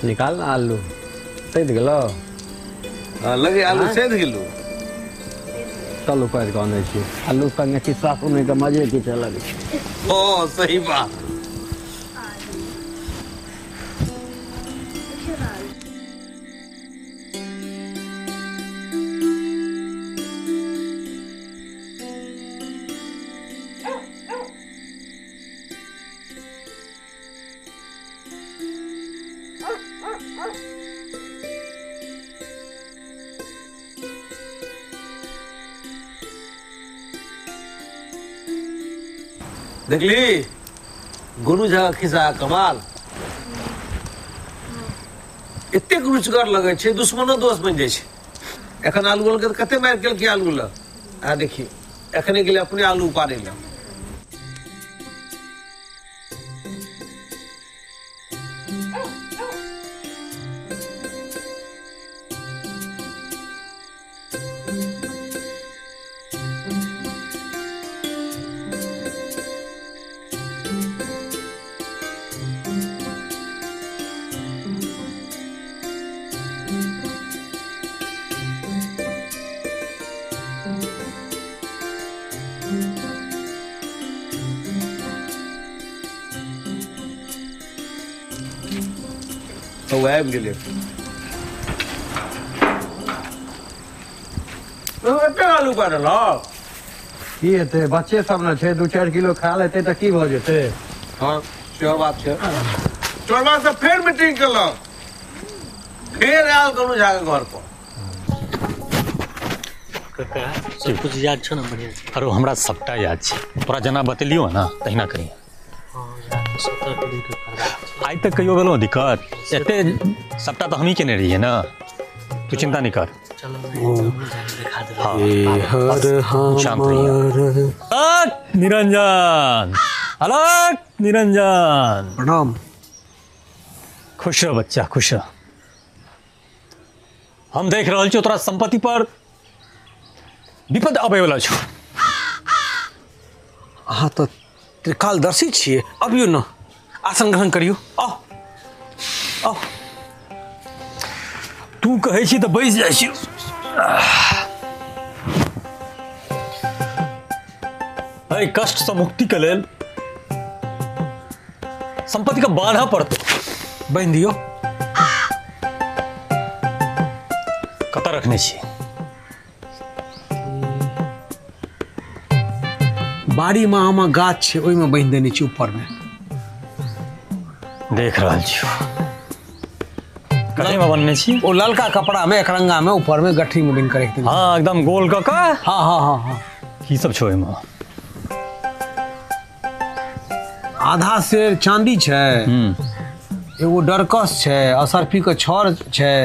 निकाल ना आलू सैध गेलो लगे आलू सैध गेलो चलू पैर कने छी आलू संगे किस्सा सुनै के मजे किछ अलग छै ओ सही बात देखली गुरु झा खिस्सा कमाल एतेक रुचिकर लगे छै दुश्मनो दोस्त बन जाय छै एखन आलू के कते मार केलकै आलू ल आ देखी एखने के लिए अपने आलू उपाड़े ल तो आबि गेलै एते आलू पाड़ल की हेतै बच्चे सब ने छै 2-4 किलो खा लेतै तऽ की भऽ जेतै हाँ सेहो बात छै चोरबा से फेर मीटिंग केलक फेर आयल गुरु झा के घर पर सब कुछ याद छौ ना बढ़िया अरे हमरा सबटा याद छै तोरा जना बतेलियो ना तहिना करी आज तक कहियो गेलो दिक्कत एते सबटा तो हम ही केने रहिए ना तू चिंता नहीं कर शांत रहिए निरंजन अलग निरंजन प्रणाम खुश रह बच्चा खुश रह हम देख रहल छी तोरा संपत्ति पर विपद आबे वाला छौ अहाँ तो त्रिकालदर्शी छियै अबियो न आसन ग्रहण करियो आओ आओ तू कहै छी तऽ बैस जाइ छी एहि कष्ट से मुक्ति के लेल संपत्ति का बांधऽ पड़तौ बांधि दियौ कतऽ रखने छी बाड़ी में आमा गाछ छै ओहि में बांधि देने छी ऊपर में देख रहल छी कथी में बनने छी ओ ललका कपड़ा में एकरंगा में ऊपर में गठरी में बांध कर रख देने हाँ एकदम गोल कऽ के हाँ हाँ हाँ हाँ की सब छौ एहिमे आधा शेर चांदी छै एगो डरकस छै असरफी के छड़ छै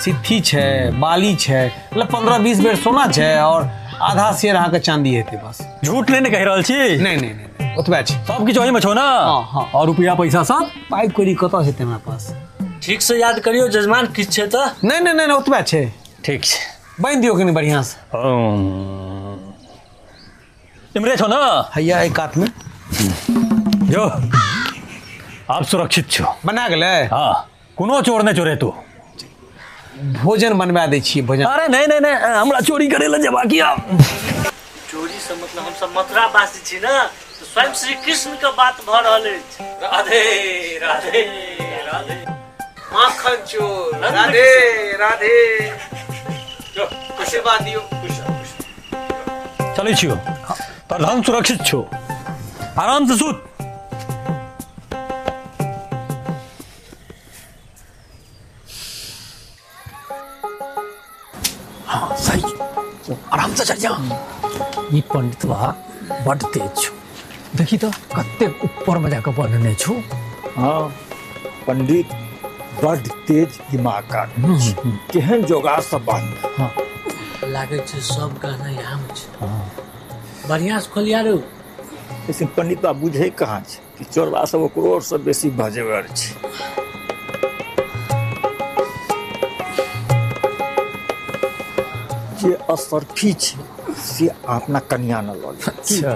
सित्थी छै बाली छै मतलब 15-20 बेर सोना छै और आधा शेर अहाँ के चांदी हेतै बस झूठ नहीं ने कहि रहल छी नहीं नहीं नहीं ओतबे छै सब किछु ओहि में छौ ना हाँ हाँ और रुपया पैसा सब पाइ कौड़ी कतऽ हेतै हमरा पास ठीक से याद करियो जजमान किछ छै तऽ नहीं नहीं नहीं ओतबे छै ठीक छै बांधि दियौ कनी बढ़िया से इमरे छौ ना हैया एक कात में जो आप सुरक्षित छो बना गेलै हाँ कोनो चोर नहीं चोरे तू भोजन बनवा दै छियै भोजन अरे नहीं नहीं नहीं हमरा चोरी करे ला जेबा किया चोरी से मतलब हम सब मथुरा वासी छी ना तो स्वयं श्री कृष्ण के बात भ रहल अछि राधे राधे राधे माखन चोर राधे राधे जो आशीर्वाद दियो चलै छियो प्रधान सुरक्षित छो आराम से सुत हाँ सही आराम से चल जा ई पंडितवा बड़ तेज छो देखी तो कते ऊपर में जाकर बनने छो हाँ पंडित बड़ तेज दिमाग का केहन जोगाड़ सब बात हाँ लागे छै सब गहना यहाँ में छै बढ़िया से खोलिया रो लेकिन पंडित बा बुझे कहाँ छै कि चोरबा सब करोड़ से बेसी भजेवर छै जे असरफी छै से अपना कन्या न लऽ ले अच्छा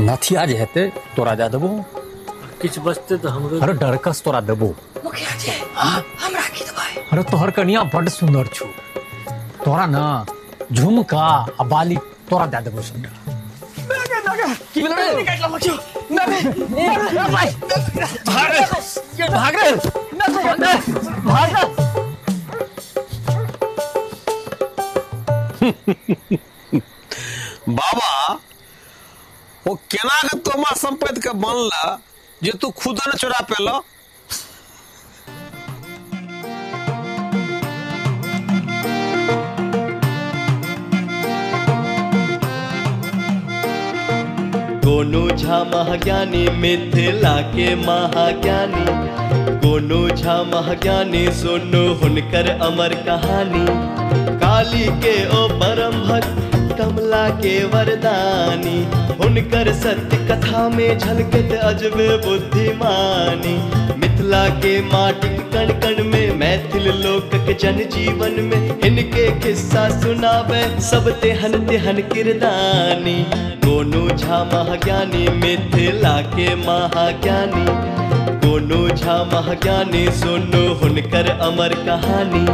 नथिया जे हेते तोरा दे देबो। किछ बचते तो हमरो अरे डरकस तोरा देबो। मुखिया जी हमरा की दबाई? अरे तोहर कनिया बड़ सुंदर छु, तोरा ना झुमका आ बाली तोरा दे देबो सबटा। की भेल रे? निकाल लो मुखिया। ना भाई भाग रे भाग रे। बाबा वो केना के तोमा संपत्ति के बनला जे तू खुद न चुरा पेलो? गोनू झा महाज्ञानी मिथिला के महाज्ञानी, गोनू झा महाज्ञानी सुनो हुनकर अमर कहानी। काली के ओ परम भक्त कमला के वरदानी, हुनकर सत्य कथा में झलकत अजबे बुद्धिमानी। मिथिला के माटिक कण कण में मैथिल लोकक जन जीवन में इनके किस्सा सुनावे सब तेहन तेहन किरदानी। गोनू झा महाज्ञानी मिथिला के महाज्ञानी, गोनू झा महाज्ञानी सुनो हुनकर अमर कहानी।